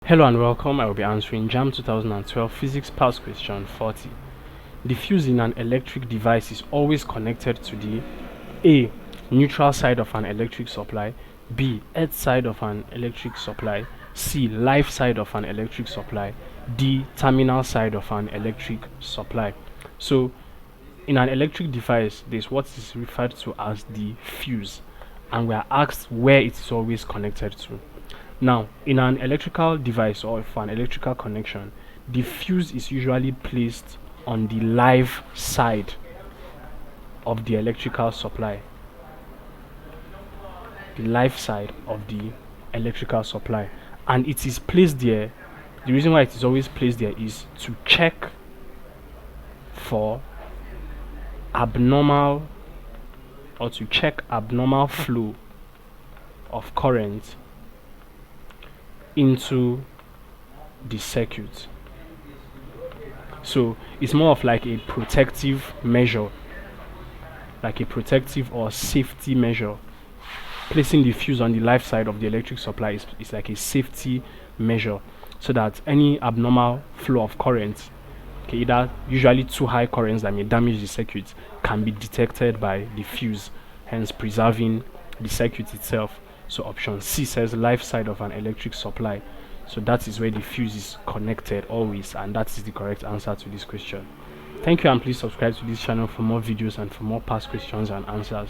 Hello and welcome. I will be answering JAMB 2012 Physics Past Question 40. The fuse in an electric device is always connected to the A. Neutral side of an electric supply, B. Earth side of an electric supply, C. Live side of an electric supply, D. Terminal side of an electric supply. So, in an electric device, there's what is referred to as the fuse, and we are asked where it is always connected to. Now, in an electrical device or for an electrical connection, the fuse is usually placed on the live side of the electrical supply. The live side of the electrical supply. And it is placed there. The reason why it is always placed there is to check for abnormal flow of current into the circuit. So it's more of like a protective measure, like a protective or safety measure. Placing the fuse on the live side of the electric supply is like a safety measure, so that any abnormal flow of current, either usually too high currents that may damage the circuit, can be detected by the fuse, hence preserving the circuit itself. So option C says live side of an electric supply. So that is where the fuse is connected always, and that is the correct answer to this question. Thank you, and please subscribe to this channel for more videos and for more past questions and answers.